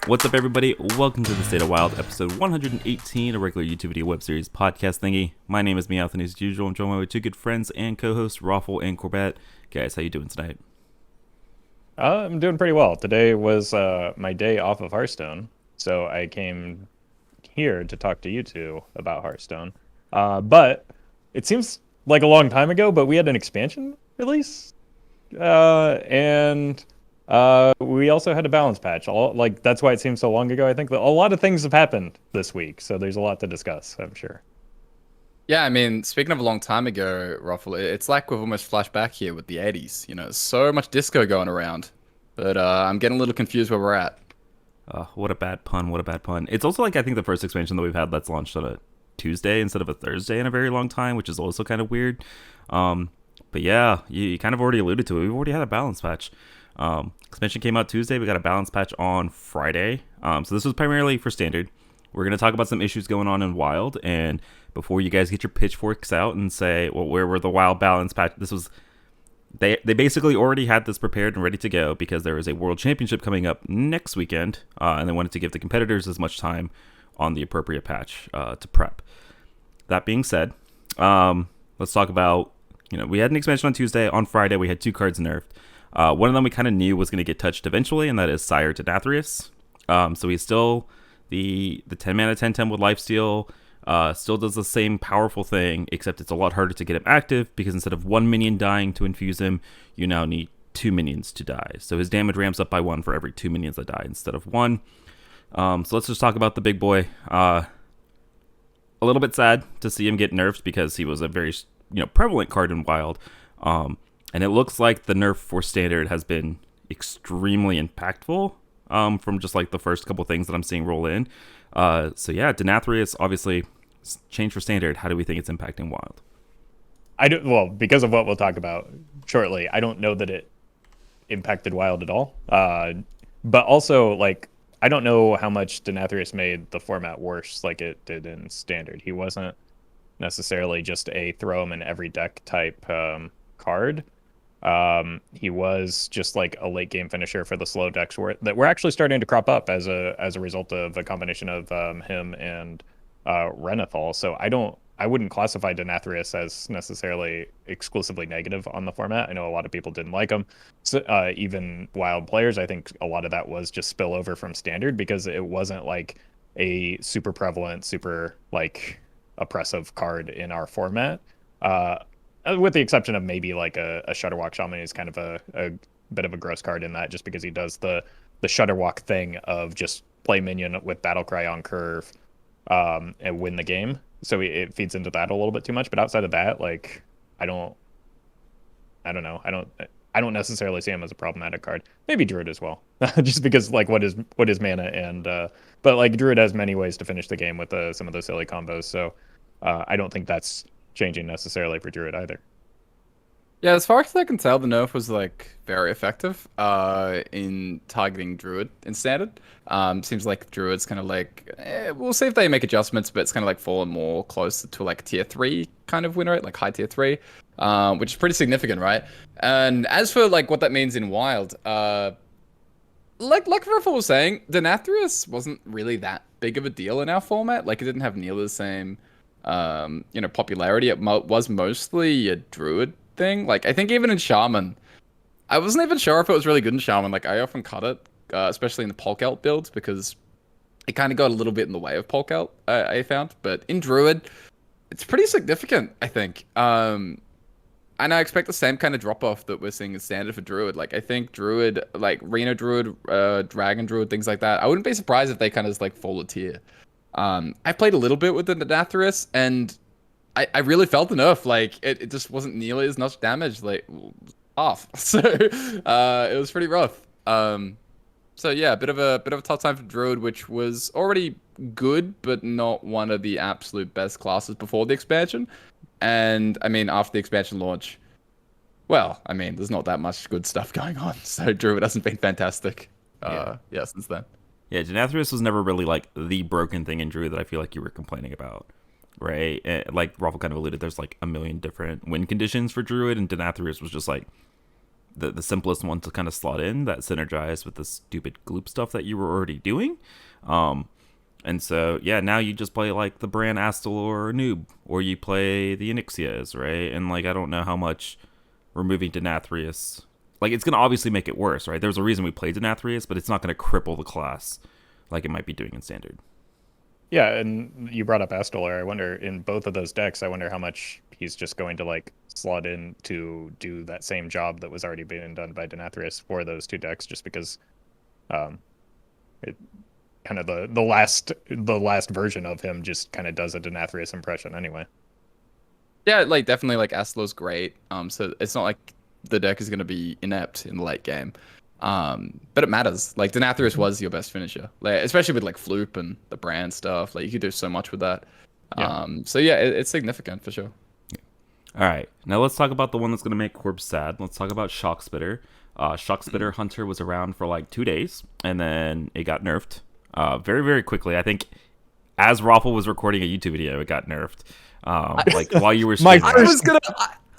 What's up, everybody? Welcome to the State of Wild, episode 118, a regular YouTube video web series podcast thingy. My name is Meowth, as usual, I'm joined by two good friends and co-hosts, Roffle and Corbett. Guys, how you doing tonight? I'm doing pretty well. Today was my day off of Hearthstone, so I came here to talk to you two about Hearthstone. But it seems like a long time ago, but we had an expansion release, and we also had a balance patch. That's why it seems so long ago. I think that a lot of things have happened this week, so there's a lot to discuss, I'm sure. Yeah, I mean, speaking of a long time ago, Roffle, it's like we've almost flashed back here with the 80s. You know, so much disco going around. But I'm getting a little confused where we're at. What a bad pun, what a bad pun. It's also like, I think the first expansion that we've had that's launched on a Tuesday instead of a Thursday in a very long time, which is also kind of weird. But yeah, you kind of already alluded to it. We've already had a balance patch. Expansion came out Tuesday. We got a balance patch on Friday. So this was primarily for Standard. We're going to talk about some issues going on in Wild, and before you guys get your pitchforks out and say, well, where were the Wild balance patch? This was, they basically already had this prepared and ready to go because there is a World Championship coming up next weekend, and they wanted to give the competitors as much time on the appropriate patch to prep. That being said, let's talk about, we had an expansion on Tuesday. On Friday, we had two cards nerfed. One of them we kind of knew was going to get touched eventually, and that is Sire Denathrius. So he's still the 10 mana 10/10 with lifesteal, still does the same powerful thing, except it's a lot harder to get him active because instead of one minion dying to infuse him, you now need two minions to die. So his damage ramps up by one for every two minions that die instead of one. So let's just talk about the big boy. A little bit sad to see him get nerfed because he was a very prevalent card in Wild. And it looks like the nerf for Standard has been extremely impactful. From just like the first couple things that I'm seeing roll in. So yeah, Denathrius obviously changed for Standard. How do we think it's impacting Wild? Well, because of what we'll talk about shortly, I don't know that it impacted Wild at all. But also, I don't know how much Denathrius made the format worse like it did in Standard. He wasn't necessarily just a throw him in every deck type card. He was just like a late game finisher for the slow decks that were actually starting to crop up as a result of a combination of him and Renathal. So I wouldn't classify Denathrius as necessarily exclusively negative on the format. I know a lot of people didn't like him. So, even Wild players, I think a lot of that was just spillover from Standard because it wasn't like a super prevalent, super oppressive card in our format. With the exception of maybe like a Shutterwalk Shaman is kind of a bit of a gross card in that just because he does the Shutterwalk thing of just play minion with Battlecry on curve and win the game. So it feeds into that a little bit too much. But outside of that, I don't know. I don't necessarily see him as a problematic card. Maybe Druid as well, just because what is mana and but Druid has many ways to finish the game with some of those silly combos. So I don't think that's changing necessarily for Druid either. Yeah, as far as I can tell, the nerf was very effective in targeting Druid in Standard. Seems like Druid's kind of we'll see if they make adjustments, but it's kind of fallen more closer to tier 3 kind of win rate, high tier 3, which is pretty significant, right? And as for what that means in Wild, like Roffle was saying, Denathrius wasn't really that big of a deal in our format. It didn't have nearly the same popularity. It was mostly a Druid thing. I think even in Shaman, I wasn't even sure if it was really good in Shaman. I often cut it, especially in the Polkelt builds, because it kind of got a little bit in the way of Polkelt, I found. But in Druid, it's pretty significant, I think. And I expect the same kind of drop-off that we're seeing in Standard for Druid. I think Druid, Reno Druid, Dragon Druid, things like that, I wouldn't be surprised if they kind of fall a tier. I played a little bit with the Denathrius, and I really felt the nerf. It just wasn't nearly as much damage, off. So it was pretty rough. So yeah, a bit of a tough time for Druid, which was already good, but not one of the absolute best classes before the expansion. And I mean, after the expansion launch, well, I mean, there's not that much good stuff going on. So Druid hasn't been fantastic. Since then. Yeah, Denathrius was never really the broken thing in Druid that I feel like you were complaining about, right? Like Roffle kind of alluded, there's a million different win conditions for Druid, and Denathrius was just the simplest one to kind of slot in that synergized with the stupid gloop stuff that you were already doing. And so, yeah, now you just play like the Bran Astal or Noob, or you play the Onyxias, right? And like, I don't know how much removing Denathrius, like, it's going to obviously make it worse, right? There's a reason we played Denathrius, but it's not going to cripple the class like it might be doing in Standard. Yeah, and you brought up Astolar. I wonder, in both of those decks, I wonder how much he's just going to like slot in to do that same job that was already being done by Denathrius for those two decks, just because it kind of the last version of him just kind of does a Denathrius impression anyway. Yeah, like definitely like Aslo's great. So it's not like the deck is gonna be inept in the late game. But it matters. Like Denathrius was your best finisher, like especially with like Floop and the brand stuff. Like you could do so much with that. Yeah. So yeah, it's significant for sure. All right, now let's talk about the one that's going to make Corb sad. Let's talk about Shock Spitter. Shock Spitter Hunter was around for like 2 days, and then it got nerfed very, very quickly. I think as Roffle was recording a YouTube video, it got nerfed. Like while you were streaming.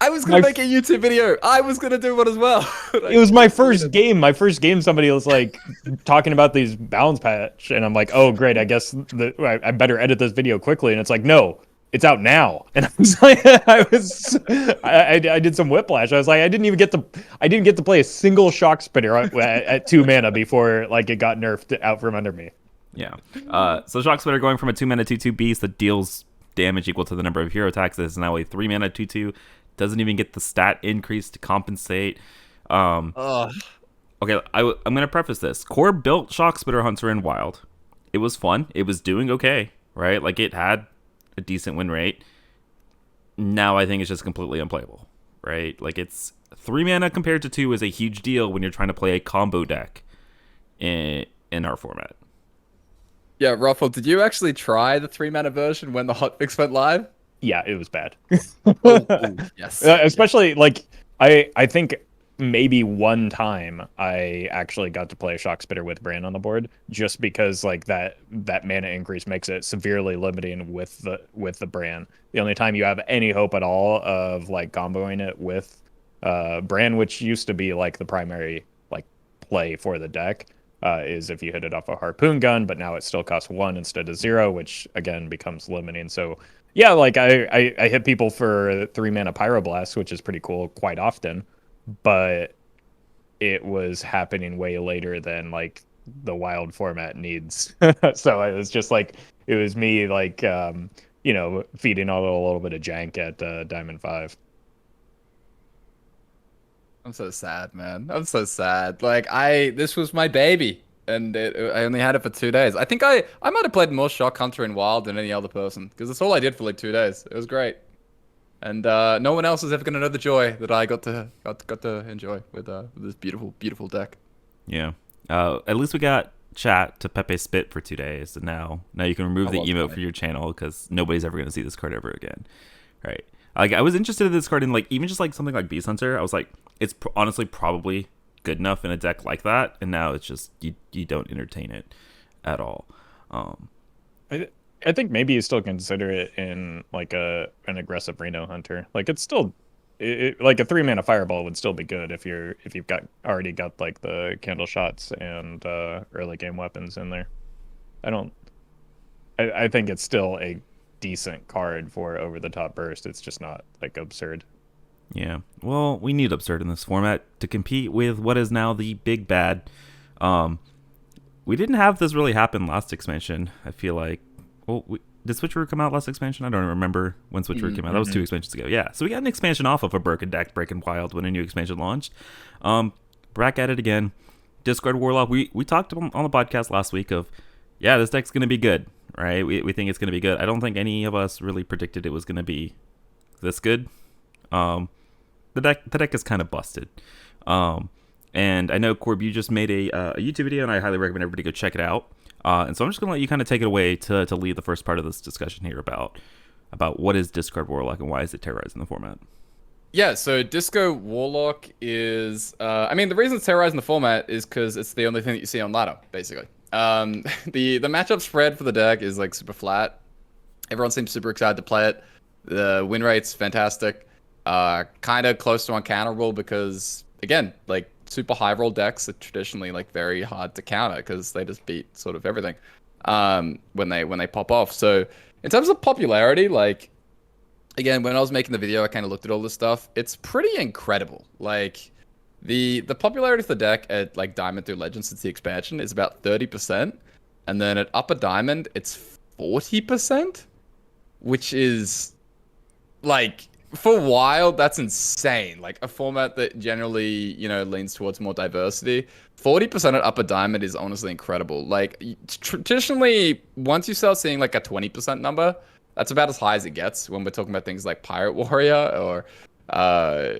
I was gonna make a YouTube video. I was gonna do one as well. It was my first game. My first game, somebody was like talking about these balance patch, and I'm like, oh great, I guess I better edit this video quickly. And it's like, no, it's out now. And I was like, I did some whiplash. I was like, I didn't get to play a single Shock Spitter at 2 mana before like it got nerfed out from under me. Yeah. So Shock Spitter going from a 2 mana 2/2 beast that deals damage equal to the number of hero attacks is now a 3 mana 2/2. Doesn't even get the stat increase to compensate. Okay, I'm gonna preface this. Core built Shock Spitter Hunter in Wild. It was fun. It was doing okay, right? Like it had a decent win rate. Now I think it's just completely unplayable, right? Like it's 3 mana compared to 2 is a huge deal when you're trying to play a combo deck in our format. Yeah, Ruffle, did you actually try the 3 mana version when the hotfix went live? Yeah, it was bad. Yes. Especially like I think maybe one time I actually got to play a Shock Spitter with Bran on the board, just because like that mana increase makes it severely limiting with the Bran. The only time you have any hope at all of like comboing it with Bran, which used to be like the primary like play for the deck, is if you hit it off a harpoon gun, but now it still costs 1 instead of 0, which again becomes limiting. So yeah, like I hit people for 3 mana Pyroblast, which is pretty cool quite often, but it was happening way later than like the Wild format needs. So it was just like, it was me like, feeding a little bit of jank at Diamond 5. I'm so sad, man. I'm so sad. Like this was my baby, and I only had it for 2 days. I think I might have played more Shock Hunter in Wild than any other person, because that's all I did for like 2 days. It was great, and no one else is ever gonna know the joy that I got to enjoy with this beautiful deck. Yeah. At least we got chat to Pepe Spit for 2 days, and now you can remove the emote from your channel because nobody's ever gonna see this card ever again, right? Like I was interested in this card in like even just like something like Beast Hunter. I was like, it's honestly probably good enough in a deck like that, and now it's just you don't entertain it at all. I think maybe you still consider it in like an aggressive Reno Hunter. Like it's still like a 3 mana Fireball would still be good if you've already got like the candle shots and early game weapons in there. I think it's still a decent card for over the top burst. It's just not like absurd. Yeah, well, we need absurd in this format to compete with what is now the big bad. We didn't have this really happen last expansion. I feel like, well, did Switcheroo come out last expansion? I don't remember when Switcheroo came out. That was 2 expansions ago. Yeah, so we got an expansion off of a broken deck, Breaking Wild, when a new expansion launched. Brack at it again. Discard Warlock. We talked on the podcast last week of, yeah, this deck's gonna be good, right? We think it's gonna be good. I don't think any of us really predicted it was gonna be this good. The deck is kind of busted. And I know, Corb, you just made a YouTube video, and I highly recommend everybody go check it out. And so I'm just going to let you kind of take it away to lead the first part of this discussion here about what is Discard Warlock and why is it terrorizing the format. Yeah, so Disco Warlock is... the reason it's terrorizing the format is because it's the only thing that you see on ladder, basically. The matchup spread for the deck is like super flat. Everyone seems super excited to play it. The win rate's fantastic. Kind of close to uncounterable because again, like super high roll decks are traditionally like very hard to counter because they just beat sort of everything when they pop off. So in terms of popularity, like again, when I was making the video, I kind of looked at all this stuff. It's pretty incredible. Like the popularity of the deck at like Diamond through Legend since the expansion is about 30%, and then at Upper Diamond it's 40%, which is like for Wild, that's insane. Like a format that generally, leans towards more diversity. 40% at Upper Diamond is honestly incredible. Like traditionally, once you start seeing like a 20% number, that's about as high as it gets when we're talking about things like Pirate Warrior or, uh,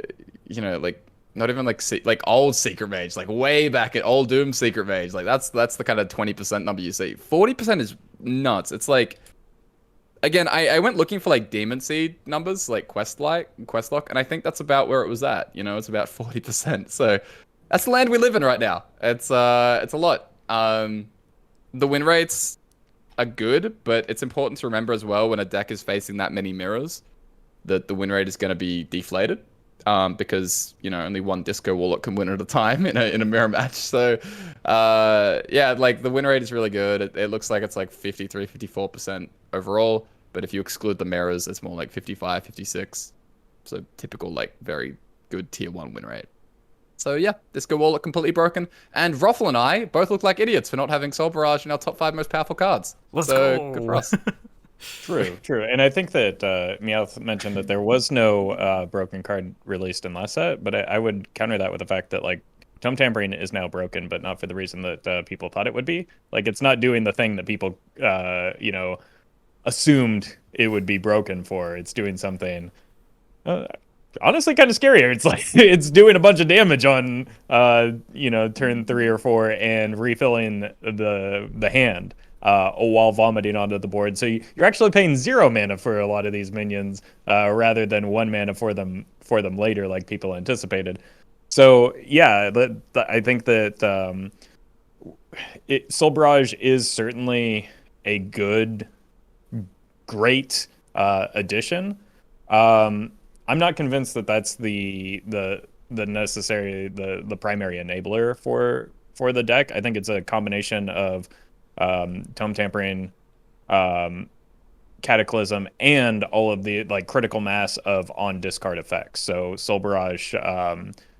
like not even like like old Secret Mage, like way back at Old Doom Secret Mage. Like that's the kind of 20% number you see. 40% is nuts. It's like again, I went looking for like Demon Seed numbers, like Questlock, and I think that's about where it was at. It's about 40%. So that's the land we live in right now. It's a lot. The win rates are good, but it's important to remember as well when a deck is facing that many mirrors that the win rate is going to be deflated. Because only one Disco Warlock can win at a time in a mirror match. So yeah, like the win rate is really good. It looks like it's like 53, 54% overall, but if you exclude the mirrors, it's more like 55, 56. So typical like very good tier 1 win rate. So yeah, Disco Warlock completely broken, and Roffle and I both look like idiots for not having Soul Barrage in our top 5 most powerful cards. Let's so go. Good for us. True. And I think that Meowth mentioned that there was no broken card released in last set, but I would counter that with the fact that like Tome Tampering is now broken, but not for the reason that people thought it would be. Like it's not doing the thing that people assumed it would be broken for. It's doing something honestly kind of scarier. It's like it's doing a bunch of damage on turn 3 or 4 and refilling the hand while vomiting onto the board. So you're actually paying 0 mana for a lot of these minions rather than 1 mana for them later, like people anticipated. So yeah, I think that Soul Barrage is certainly a great addition. I'm not convinced that that's the necessary the primary enabler for the deck. I think it's a combination of Tome Tampering, Cataclysm, and all of the like critical mass of on discard effects. So Soul Barrage,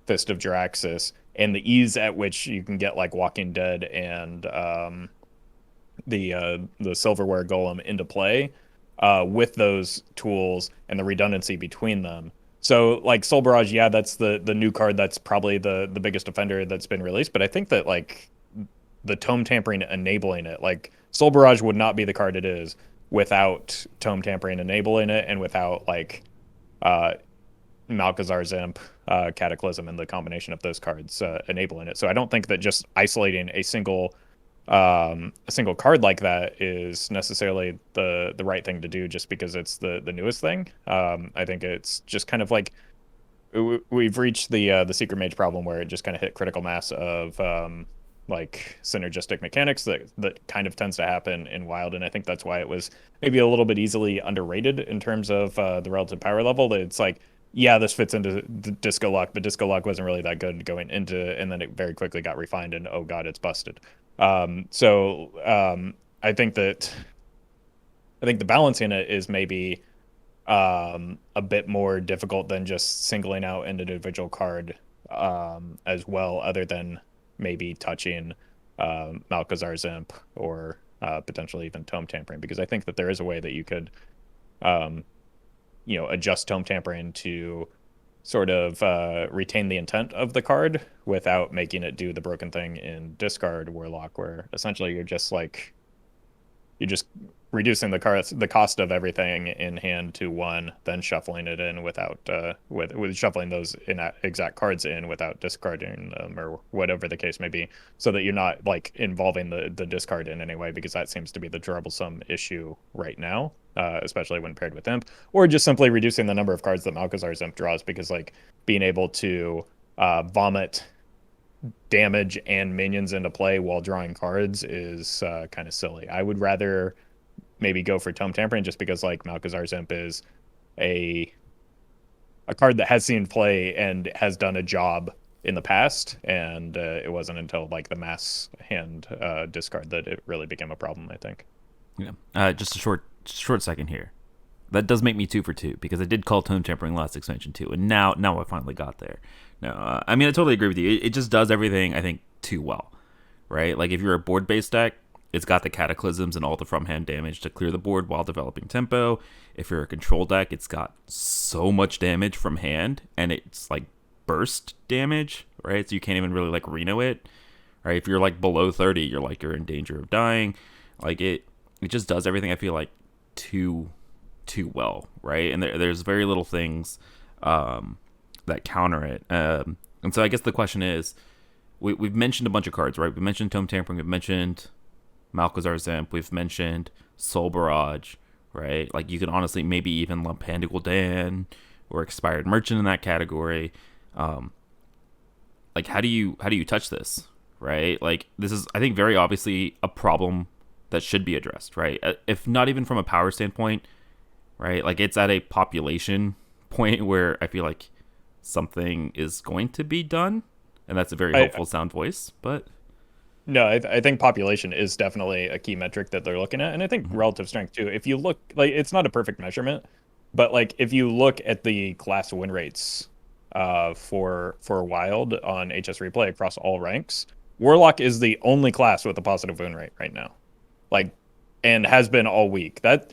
Fist of Jaraxxus, and the ease at which you can get like Walking Dead and the Silverware Golem into play with those tools and the redundancy between them. So like Soul Barrage, yeah, that's the new card that's probably the biggest offender that's been released. But I think that like the Tome Tampering enabling it, like Soul Barrage would not be the card it is without Tome Tampering enabling it and without like Malchezaar's Imp, Cataclysm, and the combination of those cards enabling it. So I don't think that just isolating a single card like that is necessarily the right thing to do just because it's the newest thing. I think it's just kind of like we've reached the Secret Mage problem where it just kind of hit critical mass of like synergistic mechanics that kind of tends to happen in Wild, and I think that's why it was maybe a little bit easily underrated in terms of the relative power level. That it's like, yeah, this fits into Disco Lock, but Disco Lock wasn't really that good going into, and then it very quickly got refined, and oh god, it's busted. I think the balance in it is maybe a bit more difficult than just singling out an individual card as well, other than maybe touching Malchezaar's Imp or potentially even Tome Tampering, because I think that there is a way that you could adjust Tome Tampering to sort of retain the intent of the card without making it do the broken thing in discard Warlock, where essentially you're just reducing the cost of everything in hand to 1, then shuffling it in without with shuffling those exact cards in without discarding them or whatever the case may be, so that you're not like involving the discard in any way, because that seems to be the troublesome issue right now, especially when paired with Imp, or just simply reducing the number of cards that Malchezaar's Imp draws, because like being able to vomit damage and minions into play while drawing cards is kind of silly. I would rather maybe go for Tome Tampering, just because like Malchezaar's Imp is a card that has seen play and has done a job in the past, and it wasn't until like the mass hand discard that it really became a problem, I think. Yeah. Just a short second here. That does make me 2 for 2 because I did call tone tampering last expansion too, and now I finally got there. No, I mean I totally agree with you. It just does everything I think too well, right? Like if you're a board based deck, it's got the cataclysms and all the from hand damage to clear the board while developing tempo. If you're a control deck, it's got so much damage from hand, and it's like burst damage, right? So you can't even really like Reno it, right? If you're like below 30, you're in danger of dying. Like it just does everything I feel like too well, right? And there's very little things that counter it. And so I guess the question is, we've mentioned a bunch of cards, right? We mentioned Tome Tampering, we've mentioned Malchezaar Zemp, we've mentioned Soul Barrage, right? Like you could honestly maybe even lump Hand Gul'dan or Expired Merchant in that category. Like how do you touch this, right? Like this is, I think, very obviously a problem that should be addressed, right? If not even from a power standpoint, right? Like it's at a population point where I feel like something is going to be done, and that's a very hopeful sound voice. But no, I think population is definitely a key metric that they're looking at, and I think relative strength too. If you look, like, it's not a perfect measurement, but like if you look at the class win rates for Wild on HS Replay across all ranks, Warlock is the only class with a positive win rate right now, like, and has been all week. That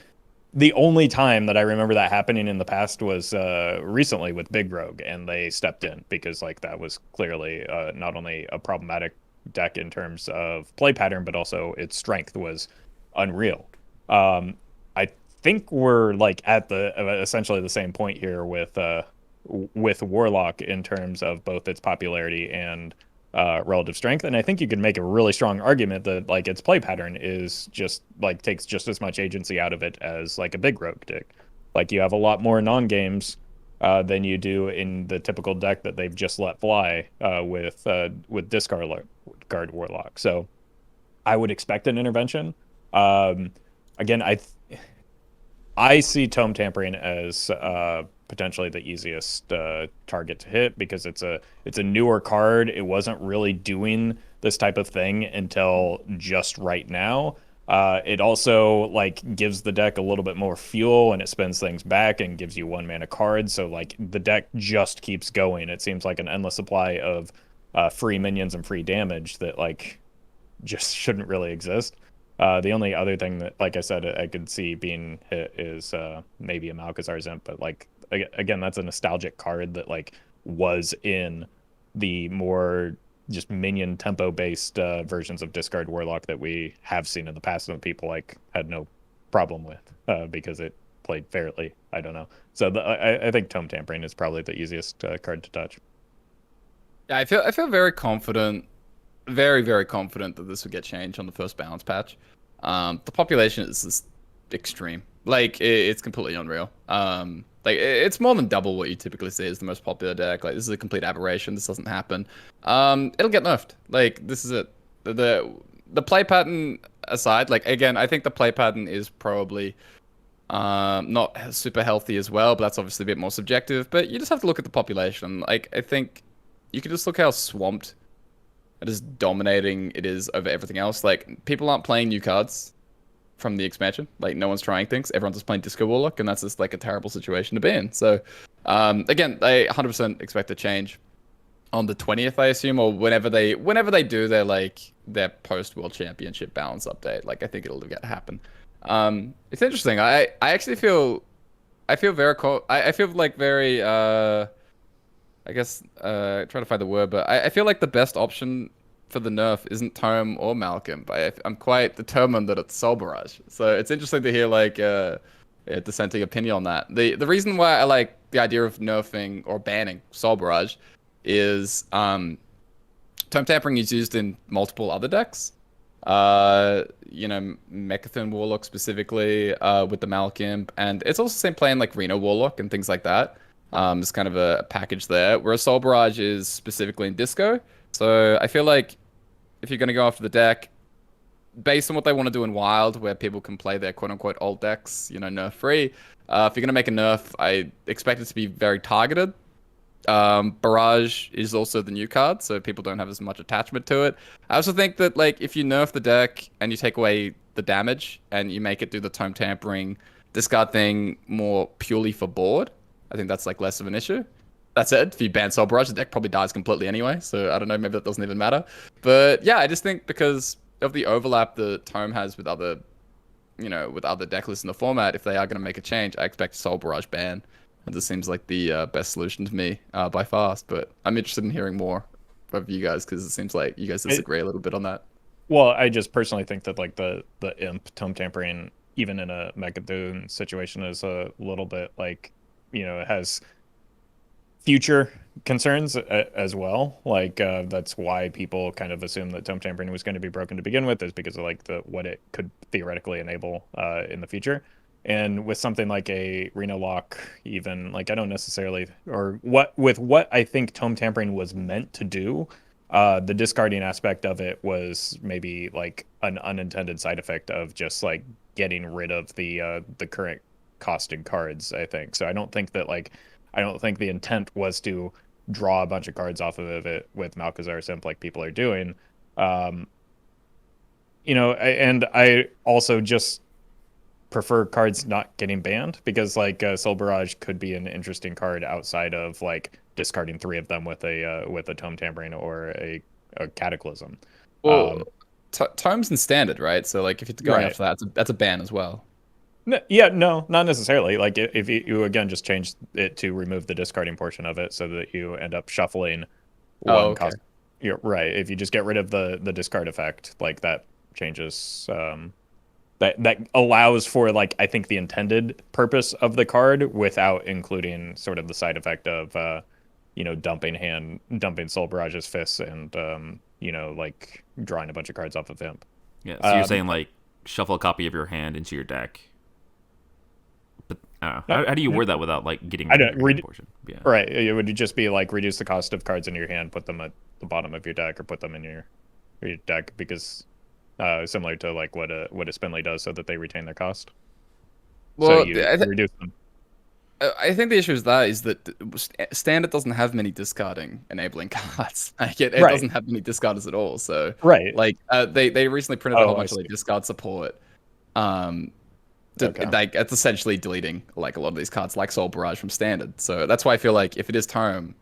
the only time that I remember that happening in the past was recently with Big Rogue, and they stepped in because like that was clearly not only a problematic deck in terms of play pattern, but also its strength was unreal. I think we're like at the essentially the same point here with Warlock in terms of both its popularity and relative strength, and I think you could make a really strong argument that like its play pattern is just like takes just as much agency out of it as like a Big Rogue deck. Like you have a lot more non-games than you do in the typical deck that they've just let fly with discard Warlock. So I would expect an intervention. Again, I see Tome Tampering as potentially the easiest target to hit because it's a newer card. It wasn't really doing this type of thing until just right now. It also like gives the deck a little bit more fuel, and it spends things back and gives you 1 mana cards. So like the deck just keeps going. It seems like an endless supply of free minions and free damage that like just shouldn't really exist. The only other thing that, like I said, I could see being hit is maybe a Malchezaar Zemp, but like again, that's a nostalgic card that like was in the more just minion tempo based versions of discard Warlock that we have seen in the past, and people like had no problem with because it played fairly. I don't know. So I think Tome Tampering is probably the easiest card to touch. Yeah, I feel very confident, very, very confident that this would get changed on the first balance patch. The population is just extreme. Like it's completely unreal. Like it's more than double what you typically see as the most popular deck. Like this is a complete aberration. This doesn't happen. It'll get nerfed. Like this is it. The play pattern aside, like again, I think the play pattern is probably not super healthy as well, but that's obviously a bit more subjective. But you just have to look at the population. Like I think you can just look how swamped it is dominating it is over everything else. Like people aren't playing new cards from the expansion. Like no one's trying things. Everyone's just playing Disco Warlock, and that's just like a terrible situation to be in. So again, I 100% expect a change on the 20th, I assume, or whenever they do their post World Championship balance update. Like I think it'll happen. It's interesting. I actually feel very I feel like very I guess trying to find the word, but I feel like the best option for the nerf isn't Tome or Malcolm, but I'm quite determined that it's Soul Barrage. So it's interesting to hear like a dissenting opinion on that. The reason why I like the idea of nerfing or banning Soul Barrage is Tome Tampering is used in multiple other decks. You know, Mechathon Warlock specifically with the Malcolm, and it's also the same play in like Reno Warlock and things like that. It's kind of a package there, whereas Soul Barrage is specifically in Disco. So I feel like if you're going to go after the deck, based on what they want to do in Wild, where people can play their quote-unquote old decks, you know, nerf-free, if you're going to make a nerf, I expect it to be very targeted. Barrage is also the new card, so people don't have as much attachment to it. I also think that like if you nerf the deck and you take away the damage and you make it do the tome tampering discard thing more purely for board, I think that's like less of an issue. That said, if you ban Soul Barrage, the deck probably dies completely anyway, so I don't know, maybe that doesn't even matter. But yeah, I just think because of the overlap the tome has with other, with other deck lists in the format, if they are going to make a change, I expect Soul Barrage ban. And this seems like the best solution to me by far. But I'm interested in hearing more of you guys because it seems like you guys disagree a little bit on that. Well, I just personally think that like the imp tome tampering, even in a Mechathune situation, is a little bit like, it has future concerns as well. Like that's why people kind of assume that tome tampering was going to be broken to begin with, is because of like what it could theoretically enable in the future. And with something like a Reno lock, even like I don't necessarily, or what I think tome tampering was meant to do, the discarding aspect of it was maybe like an unintended side effect of just like getting rid of the current costed cards, I think. So I don't think the intent was to draw a bunch of cards off of it with Malchezaar Simp like people are doing. And I also just prefer cards not getting banned because like Soul Barrage could be an interesting card outside of like discarding 3 of them with a Tome Tampering or a Cataclysm. Well, tomes and standard, right? So like if you're going Right. after that, that's a ban as well. No, not necessarily. Like if you again just change it to remove the discarding portion of it so that you end up shuffling one Oh, okay. cost. You're right. If you just get rid of the discard effect, like that changes that allows for like I think the intended purpose of the card without including sort of the side effect of dumping Soul Barrage's fists and like drawing a bunch of cards off of Imp. Yeah, so you're saying like shuffle a copy of your hand into your deck. But I don't know. How do you word that without like getting I don't rid of your portion? Yeah. Right. It would just be like reduce the cost of cards in your hand, put them at the bottom of your deck, or put them in your deck because similar to like what a Spinley does, so that they retain their cost. Well, So you reduce them. I think the issue is that standard doesn't have many discarding enabling cards. Like it Right. doesn't have many discarders at all. So Right. like they recently printed a whole I bunch of like see. discard support. Okay. Like it's essentially deleting like a lot of these cards like Soul Barrage from standard. So that's why I feel like if it is tome,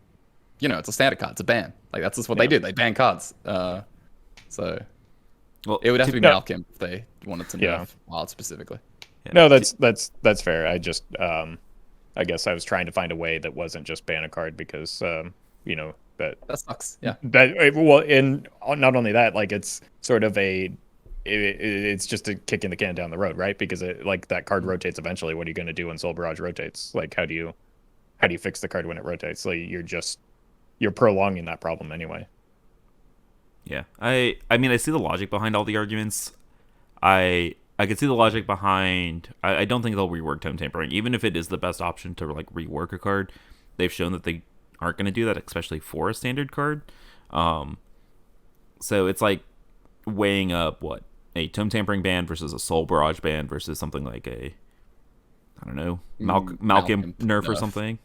it's a standard card. It's a ban. Like that's just what they do. They ban cards. So Well, it would have to be no. Malcolm if they wanted to nerf Wild specifically. yeah. No, that's fair. I just I guess I was trying to find a way that wasn't just ban a card because that That sucks. Yeah. well, and not only that, like it's sort of it's just a kick in the can down the road, right? Because like that card rotates eventually. What are you going to do when Soul Barrage rotates? Like how do you fix the card when it rotates? Like you're prolonging that problem anyway. Yeah, I mean, I see the logic behind all the arguments. I can see the logic behind. I don't think they'll rework tome tampering, even if it is the best option to like rework a card. They've shown that they aren't going to do that, especially for a standard card. So it's like weighing up what a tome tampering ban versus a Soul Barrage ban versus something like a I don't know Malcolm nerf or something.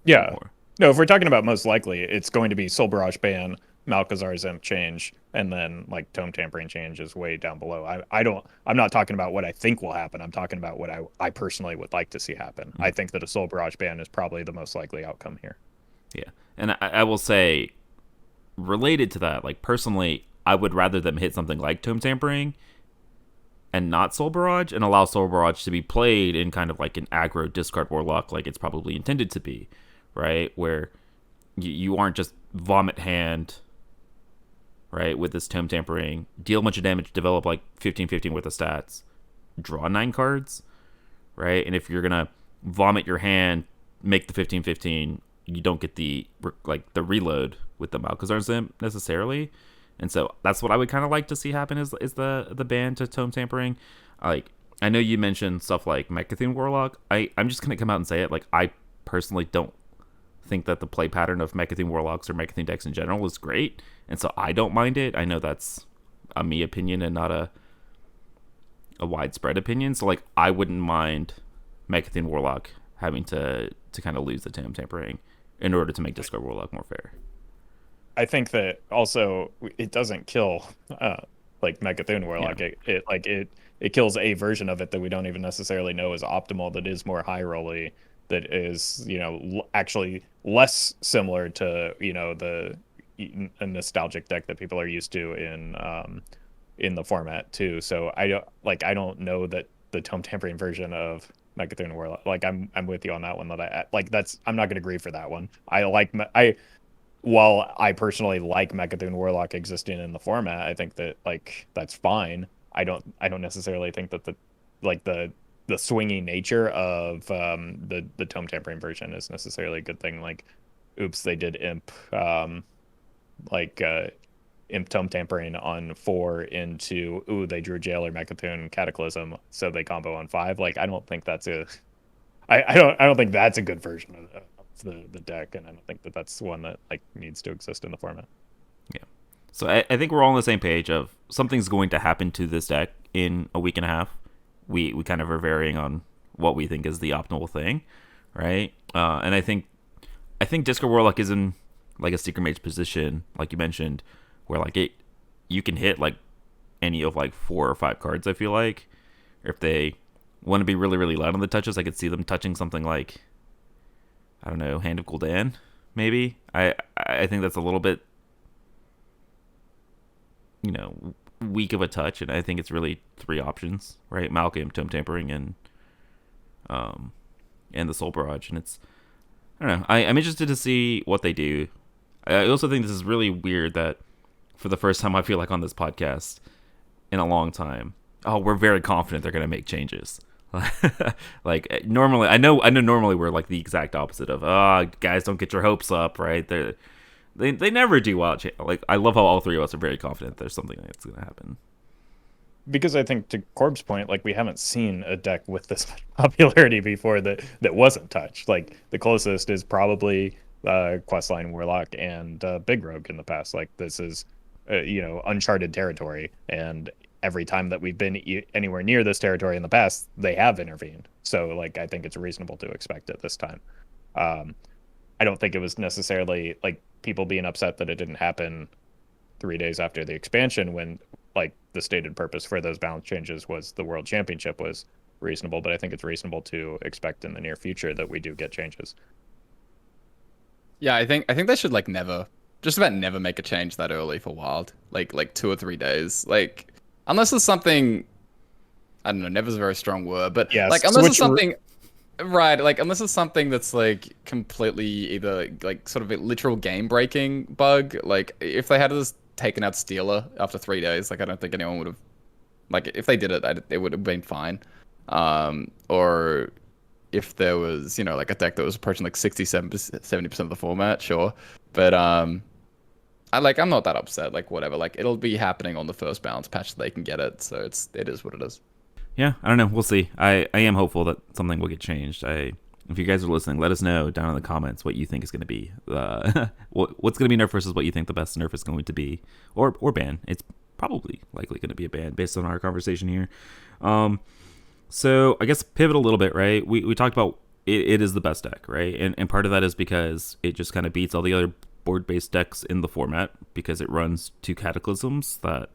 Yeah. Or, No, if we're talking about most likely, it's going to be Soul Barrage ban, Malchezaar's Imp change, and then like Tome Tampering change is way down below. I'm not talking about what I think will happen. I'm talking about what I personally would like to see happen. I think that a Soul Barrage ban is probably the most likely outcome here. Yeah, and I will say, related to that, like personally, I would rather them hit something like Tome Tampering and not Soul Barrage and allow Soul Barrage to be played in kind of like an aggro discard Warlock like it's probably intended to be, right? Where you aren't just vomit hand, right, with this Tome Tampering, deal a bunch of damage, develop like 15/15 worth of stats, draw 9 cards, right? And if you're going to vomit your hand, make the 15/15, you don't get the reload with the Malchezaar Zimp necessarily. And so that's what I would kind of like to see happen is the ban to Tome Tampering. Like, I know you mentioned stuff like Mechathune Warlock. I'm just going to come out and say it. Like, I personally don't think that the play pattern of Mechathune Warlocks or Mechathune decks in general is great. And so I don't mind it. I know that's a me opinion and not a widespread opinion. So, like, I wouldn't mind Mechathune Warlock having to kind of lose the Tome Tampering in order to make Discard Warlock more fair. I think that also it doesn't kill like Megathune Yeah. Warlock. It kills a version of it that we don't even necessarily know is optimal. That is more high rolly. That is actually less similar to a nostalgic deck that people are used to in the format too. So I don't know that the tome tampering version of Megathune Warlock. Like I'm with you on that one. I'm not going to agree for that one. While I personally like Mechathune Warlock existing in the format, I think that that's fine. I don't necessarily think that the swinging nature of the tome tampering version is necessarily a good thing. Like, oops, they did like uh, imp tome tampering on 4 into they drew Jailer Mechathune Cataclysm, so they combo on 5. Like, I don't think that's I don't think that's a good version of the deck, and I don't think that that's one that needs to exist in the format. Yeah. So I think we're all on the same page of something's going to happen to this deck in a week and a half. We kind of are varying on what we think is the optimal thing, right? And I think Disco Warlock is in like a Secret Mage position, like you mentioned, where you can hit like any of like 4 or 5 cards. I feel like, or if they want to be really really loud on the touches, I could see them touching something like, I don't know, Hand of Gul'dan, maybe. I think that's a little bit, weak of a touch, and I think it's really 3 options, right? Malcolm, Tome Tampering, and the Soul Barrage, and it's, I don't know. I'm interested to see what they do. I also think this is really weird that for the first time I feel like on this podcast in a long time, we're very confident they're gonna make changes. Like normally, I know normally we're like the exact opposite of guys, don't get your hopes up, right? They never do wild change. Like, I love how all 3 of us are very confident there's something that's gonna happen. Because I think, to Corb's point, like, we haven't seen a deck with this much popularity before that wasn't touched. Like, the closest is probably Questline Warlock and Big Rogue in the past. Like, this is uncharted territory, and every time that we've been anywhere near this territory in the past, they have intervened. So, like, I think it's reasonable to expect it this time. I don't think it was necessarily like people being upset that it didn't happen 3 days after the expansion, when like the stated purpose for those balance changes was the World Championship, was reasonable. But I think it's reasonable to expect in the near future that we do get changes. Yeah, I think they should like just about never make a change that early for Wild. Like 2 or 3 days. Like, unless there's something, I don't know, never's a very strong word, but yeah, like unless it's something right, like unless it's something that's like completely either like sort of a literal game breaking bug. Like, if they had just taken out Stealer after 3 days, like I don't think anyone would have, like, if they did it, it would have been fine. Or if there was, like a deck that was approaching like 70% of the format, sure. But I'm not that upset. Like, whatever. Like, it'll be happening on the first balance patch that they can get it. So it is what it is. Yeah, I don't know. We'll see. I am hopeful that something will get changed. If you guys are listening, let us know down in the comments what you think is going to be what's going to be nerf versus what you think the best nerf is going to be, or ban. It's probably likely going to be a ban based on our conversation here. So I guess pivot a little bit, right? We talked about it is the best deck, right? And part of that is because it just kind of beats all the other board-based decks in the format, because it runs 2 cataclysms that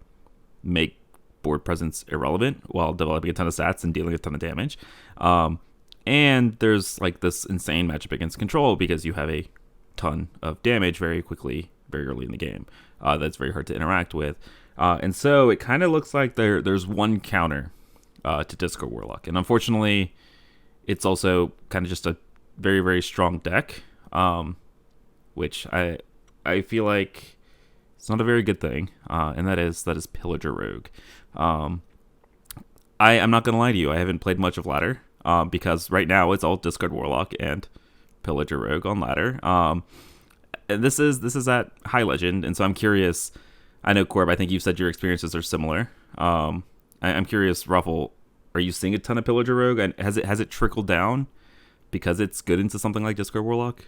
make board presence irrelevant while developing a ton of stats and dealing a ton of damage. And there's like this insane matchup against control, because you have a ton of damage very quickly, very early in the game. That's very hard to interact with. And so it kind of looks like there's one counter to Disco Warlock. And unfortunately, it's also kind of just a very, very strong deck, which I feel like it's not a very good thing, and that is Pillager Rogue. I'm not going to lie to you, I haven't played much of Ladder, because right now it's all Discard Warlock and Pillager Rogue on Ladder. And this is at High Legend, and so I'm curious. I know, Corb, I think you've said your experiences are similar. I'm curious, Roffle, are you seeing a ton of Pillager Rogue? And has it trickled down because it's good into something like Discard Warlock?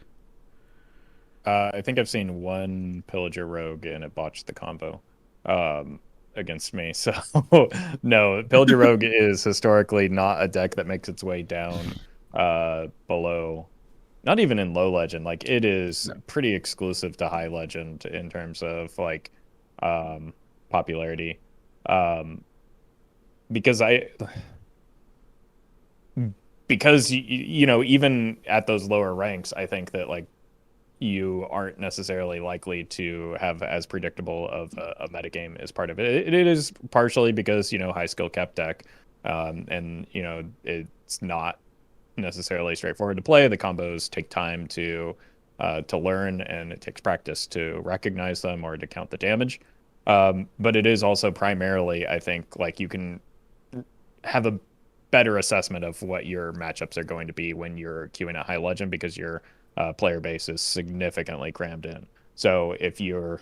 I think I've seen one Pillager Rogue, and it botched the combo against me. So no, Pillager Rogue is historically not a deck that makes its way down below not even in low legend. Like it is No. pretty exclusive to high legend in terms of like popularity. Um, because I because you know, even at those lower ranks, I think that like you aren't necessarily likely to have as predictable of a metagame as part of it. It is partially because, you know, high skill cap deck, and you know, it's not necessarily straightforward to play. The combos take time to learn, and it takes practice to recognize them or to count the damage. But it is also primarily, I think, like you can have a better assessment of what your matchups are going to be when you're queuing at high legend because your player base is significantly crammed in. So if you're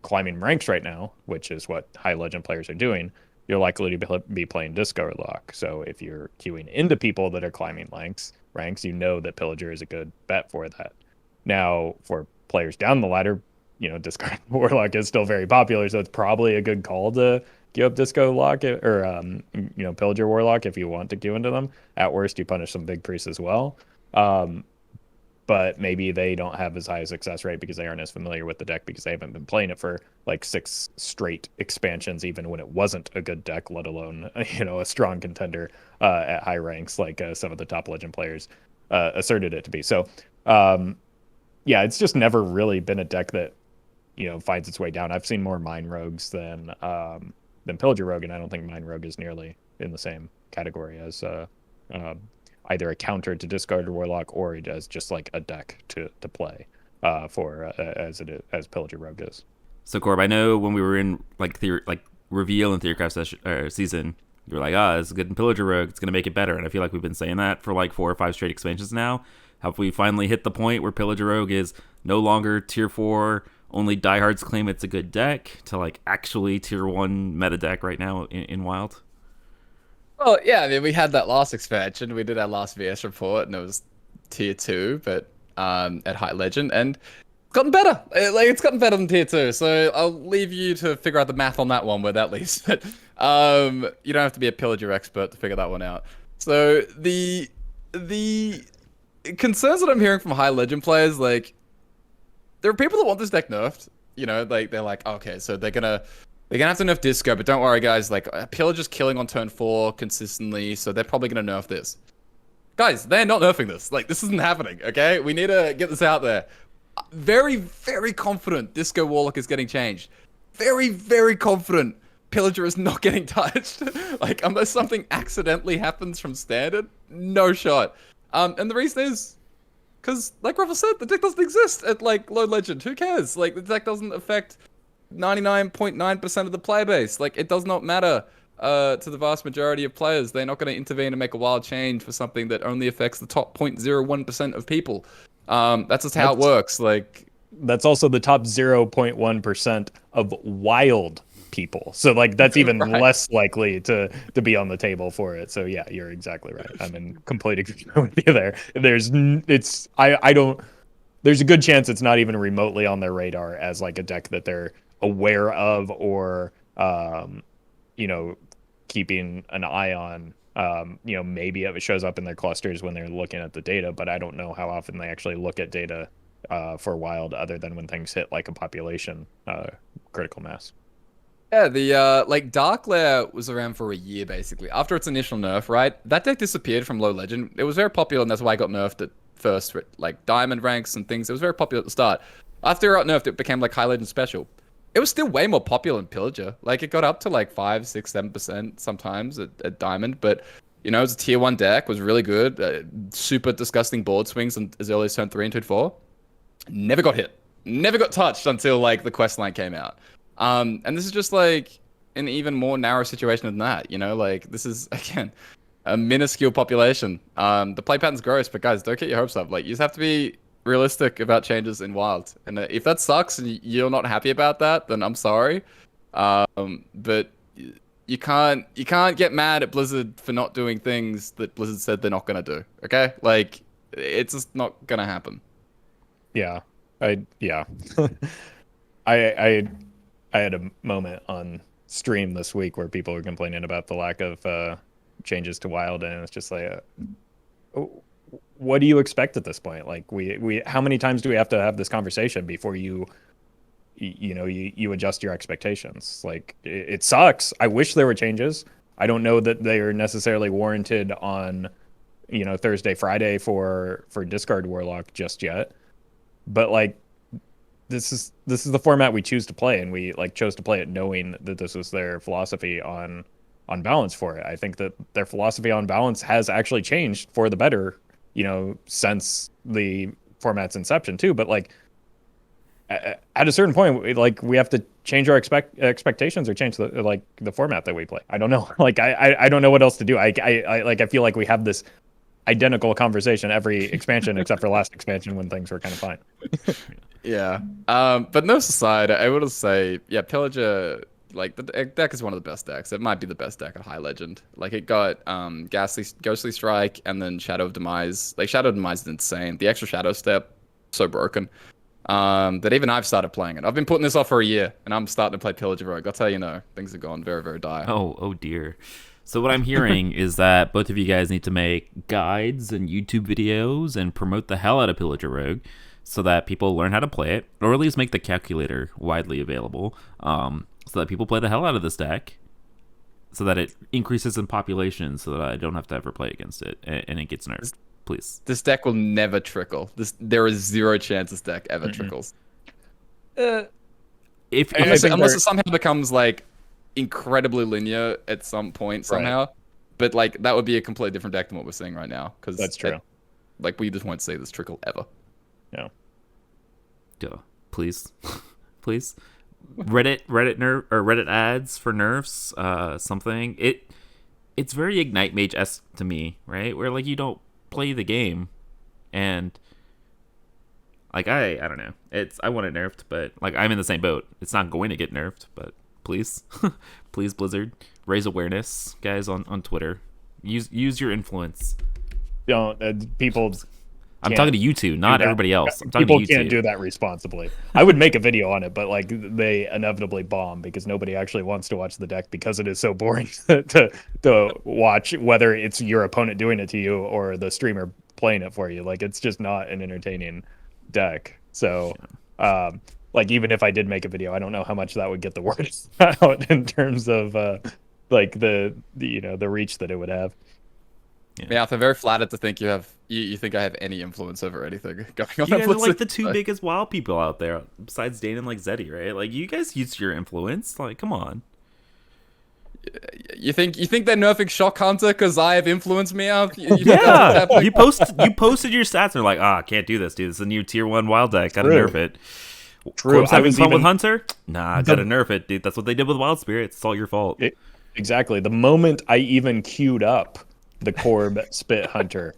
climbing ranks right now, which is what high legend players are doing, you're likely to be playing disco lock. So if you're queuing into people that are climbing ranks, you know that Pillager is a good bet for that. Now, for players down the ladder, you know, discard Warlock is still very popular, so it's probably a good call to give up Disco Lock or you know, Pillager Warlock if you want to queue into them. At worst, you punish some big priests as well. But maybe they don't have as high a success rate because they aren't as familiar with the deck because they haven't been playing it for like 6 straight expansions, even when it wasn't a good deck, let alone, you know, a strong contender at high ranks like some of the top legend players asserted it to be. So, yeah, it's just never really been a deck that, you know, finds its way down. I've seen more Mine Rogues than Pillager Rogue, and I don't think Mine Rogue is nearly in the same category as um, either a counter to discard Warlock or as just like a deck to play for as Pillager Rogue is. So Corb, I know when we were in like reveal and Theorycraft season, you were like, it's good in Pillager Rogue, it's gonna make it better, and I feel like we've been saying that for like 4 or 5 straight expansions now. Have we finally hit the point where Pillager Rogue is no longer tier 4? Only diehards claim it's a good deck to like actually tier 1 meta deck right now in Wild. Well, yeah, I mean, we had that last expansion. We did our last VS report, and it was tier 2, but at high legend, and it's gotten better. Like it's gotten better than tier 2. So I'll leave you to figure out the math on that one, where that leads. But you don't have to be a pillager expert to figure that one out. So the concerns that I'm hearing from high legend players, like there are people that want this deck nerfed. You know, like they're like, okay, so they're gonna have to nerf Disco, but don't worry, guys. Like, Pillager's killing on turn 4 consistently, so they're probably gonna nerf this. Guys, they're not nerfing this. Like, this isn't happening, okay? We need to get this out there. Very, very confident Disco Warlock is getting changed. Very, very confident Pillager is not getting touched. Like, unless something accidentally happens from Standard, no shot. And the reason is, because, like Roffle said, the deck doesn't exist at, like, low legend. Who cares? Like, the deck doesn't affect 99.9% of the player base. Like, it does not matter to the vast majority of players. They're not going to intervene and make a wild change for something that only affects the top 0.01% of people. That's just how it works. Like, that's also the top 0.1% of wild people. So like that's even right. less likely to be on the table for it. So yeah, you're exactly right. I'm in complete agreement with you there. I don't, there's a good chance it's not even remotely on their radar as like a deck that they're aware of or you know, keeping an eye on. You know, maybe if it shows up in their clusters when they're looking at the data, but I don't know how often they actually look at data for Wild other than when things hit like a population critical mass. Yeah, the like Dark Lair was around for a year basically. After its initial nerf, right? That deck disappeared from low legend. It was very popular, and that's why it got nerfed at first, with, like diamond ranks and things. It was very popular at the start. After it got nerfed, it became like high legend special. It was still way more popular than Pillager. Like it got up to like 5, 6, 7% sometimes at diamond, but you know, it was a tier 1 deck, was really good. Super disgusting board swings as early as turn 3 and turn 4. Never got hit. Never got touched until like the quest line came out. And this is just like an even more narrow situation than that, you know, like this is again a minuscule population. The play pattern's gross, but guys, don't get your hopes up. Like you just have to be realistic about changes in Wild. And if that sucks and you're not happy about that, then I'm sorry. But you can't get mad at Blizzard for not doing things that Blizzard said they're not gonna do. Okay, like it's just not gonna happen. Yeah, yeah. I had a moment on stream this week where people were complaining about the lack of changes to Wild, and it's just like, what do you expect at this point? Like we how many times do we have to have this conversation before you adjust your expectations? Like it sucks. I wish there were changes. I don't know that they are necessarily warranted on Thursday, Friday for Discard Warlock just yet. But like this is the format we choose to play, and we like chose to play it knowing that this was their philosophy on balance for it. I think that their philosophy on balance has actually changed for the better, since the format's inception too. But like at a certain point, like we have to change our expectations or change the format that we play. I don't know. Like I don't know what else to do. I feel like we have this identical conversation every expansion except for last expansion when things were kind of fine. Yeah. But no aside, I would say, yeah, Pillager, like the deck is one of the best decks. It might be the best deck at High Legend. Like it got Ghostly Strike and then Shadow of Demise. Like Shadow of Demise is insane. The extra Shadow Step, so broken. That even I've started playing it. I've been putting this off for a year, and I'm starting to play Pillager Rogue. I'll tell you, things have gone very, very dire. Oh dear. So what I'm hearing is that both of you guys need to make guides and YouTube videos and promote the hell out of Pillager Rogue so that people learn how to play it, or at least make the calculator widely available, so that people play the hell out of this deck, so that it increases in population, so that I don't have to ever play against it, and it gets nerfed. Please. This deck will never trickle. There is zero chance this deck ever trickles. Unless Unless it somehow becomes like incredibly linear at some point somehow, right. But like that would be a completely different deck than what we're seeing right now. Because that's true. Like we just won't see this trickle ever. Yeah. Duh. Please, please. Reddit nerf or Reddit ads for nerfs. Something. It's very Ignite Mage-esque to me, right? Where like you don't play the game, and like I don't know. I want it nerfed, but like I'm in the same boat. It's not going to get nerfed, but please, please Blizzard, raise awareness, guys on Twitter. Use your influence. Don't people. I'm talking to you two, not everybody else. I'm talking to you two. People can't do that responsibly. I would make a video on it, but like they inevitably bomb because nobody actually wants to watch the deck because it is so boring to watch, whether it's your opponent doing it to you or the streamer playing it for you. Like it's just not an entertaining deck. So, like even if I did make a video, I don't know how much that would get the word out in terms of like the reach that it would have. Yeah, I'm very flattered to think you think I have any influence over anything going on. You guys are like the two biggest WoW people out there, besides Dane and like Zeddy, right? Like you guys use your influence. Like, come on. You think they're nerfing Shock Hunter because I have influenced me out? Yeah, you posted your stats and they're like, can't do this, dude. It's a new tier 1 wild deck. Gotta nerf it. True. Corp's having fun with Hunter? Nah, gotta nerf it, dude. That's what they did with Wild Spirits. It's all your fault. Exactly. The moment I even queued up the Corb Spit Hunter,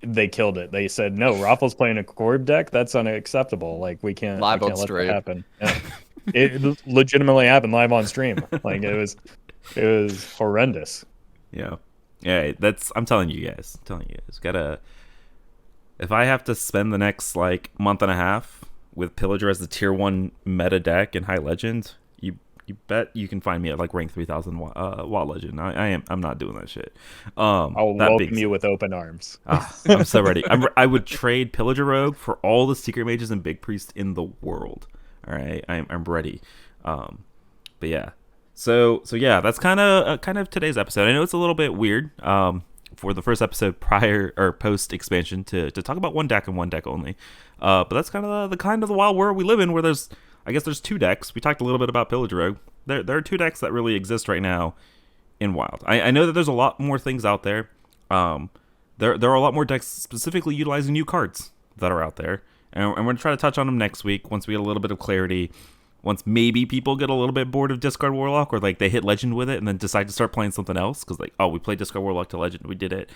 they killed it. They said, no, Roffle's playing a Corb deck? That's unacceptable. Like, we can't let that happen. Yeah. It legitimately happened live on stream. Like, it was horrendous. Yeah. I'm telling you guys. If I have to spend the next, like, month and a half with Pillager as the tier 1 meta deck in High Legend, you bet you can find me at like rank 3000 Wild Legend. I'm not doing that shit. I'll welcome you with open arms. I'm so ready. I would trade Pillager Rogue for all the Secret Mages and Big Priest in the world. All right, I'm ready. But yeah, so yeah, that's kind of today's episode. I know it's a little bit weird for the first episode prior or post expansion to talk about one deck and one deck only. But that's kind of the wild world we live in, where there's two decks. We talked a little bit about Pillager Rogue. There are two decks that really exist right now in Wild. I know that there's a lot more things out there. There are a lot more decks specifically utilizing new cards that are out there. And we're going to try to touch on them next week once we get a little bit of clarity. Once maybe people get a little bit bored of Discard Warlock, or like they hit Legend with it and then decide to start playing something else. Because like, we played Discard Warlock to Legend. We did it.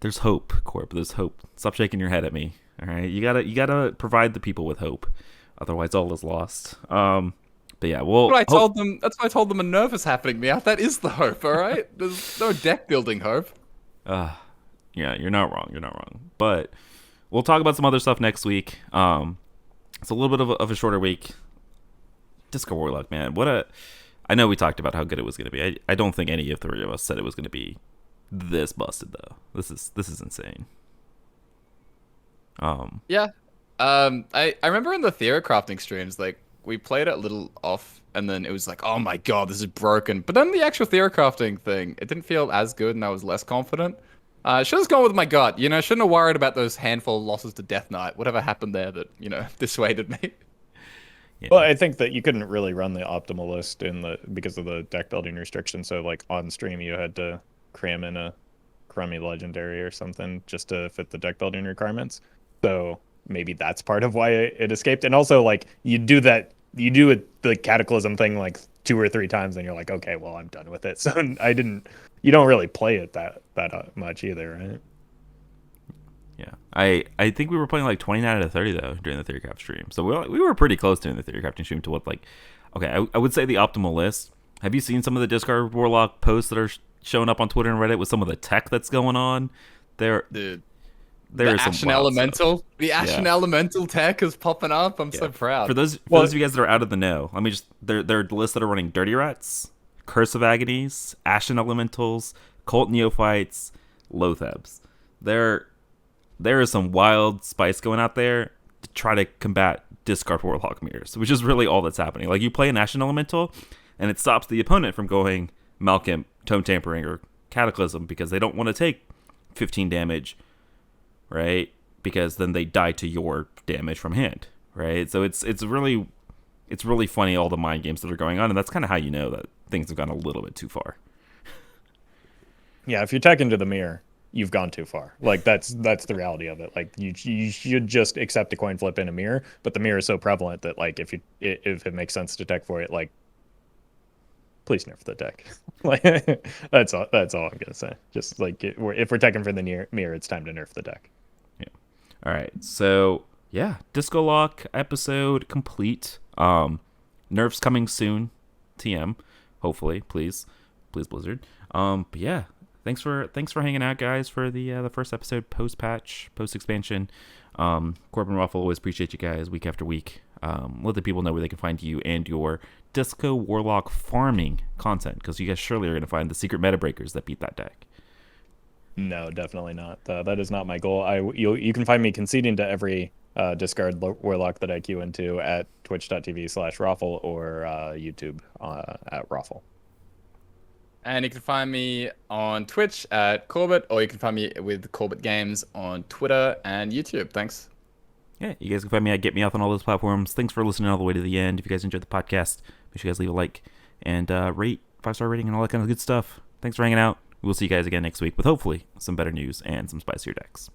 There's hope, Corp. There's hope. Stop shaking your head at me. All right? You gotta provide the people with hope. Otherwise, all is lost. But yeah, well, that's why I told them a nerf is happening now. That is the hope, all right? There's no deck building hope. Yeah, you're not wrong. But we'll talk about some other stuff next week. It's a little bit of a shorter week. Disco Warlock, man. I know we talked about how good it was going to be. I don't think any of the three of us said it was going to be this busted though. This is insane. Yeah. I remember in the theory crafting streams, like we played it a little off, and then it was like, oh my god, this is broken. But then the actual theory crafting thing, it didn't feel as good, and I was less confident. Should have gone with my gut. You know, shouldn't have worried about those handful of losses to Death Knight. Whatever happened there that dissuaded me. Yeah. Well, I think that you couldn't really run the optimal list because of the deck building restrictions. So like on stream, you had to cram in a crummy legendary or something just to fit the deck building requirements. So maybe that's part of why it escaped. And also like you do the Cataclysm thing like 2 or 3 times, and you're like, okay, well, I'm done with it. So you don't really play it that much either, right? Yeah, I think we were playing like 29 out of 30 though during the Theorycraft stream, so we were pretty close during the Theorycrafting stream to what, like, okay, I would say the optimal list. Have you seen some of the Discard Warlock posts that are showing up on Twitter and Reddit with some of the tech that's going on? There The is some Ashen wild Elemental, stuff. the Ashen Elemental tech is popping up. I'm so proud. For those of you guys that are out of the know, let me just there are lists that are running Dirty Rats, Curse of Agonies, Ashen Elementals, Cult Neophytes, Lothebs. There is some wild spice going out there to try to combat Discard Warlock mirrors, which is really all that's happening. Like, you play an Ashen Elemental, and it stops the opponent from going Malcolm, Tome Tampering, or Cataclysm because they don't want to take 15 damage, right? Because then they die to your damage from hand, right? So it's really funny, all the mind games that are going on, and that's kind of how you know that things have gone a little bit too far. Yeah, if you tech into the mirror, you've gone too far. Like that's the reality of it. Like you should just accept a coin flip in a mirror, but the mirror is so prevalent that like if it makes sense to tech for it, like please nerf the deck. Like that's all I'm gonna say. Just like if we're teching for the mirror, it's time to nerf the deck. Yeah. All right. So yeah, Disco Lock episode complete. Nerfs coming soon. TM. Hopefully, please Blizzard. But yeah. Thanks for hanging out, guys, for the first episode post patch, post expansion. Corbin Roffle, always appreciate you guys week after week. Let the people know where they can find you and your Disco Warlock farming content, because you guys surely are going to find the secret meta breakers that beat that deck. No, definitely not. That is not my goal. You can find me conceding to every discard Warlock that I queue into at twitch.tv/Roffle or YouTube at Roffle. And you can find me on Twitch at Corbett, or you can find me with Corbettgames on Twitter and YouTube. Thanks. Yeah, you guys can find me at Get Me Off on all those platforms. Thanks for listening all the way to the end. If you guys enjoyed the podcast, make sure you guys leave a like and rate, 5-star rating, and all that kind of good stuff. Thanks for hanging out. We'll see you guys again next week with hopefully some better news and some spicier decks.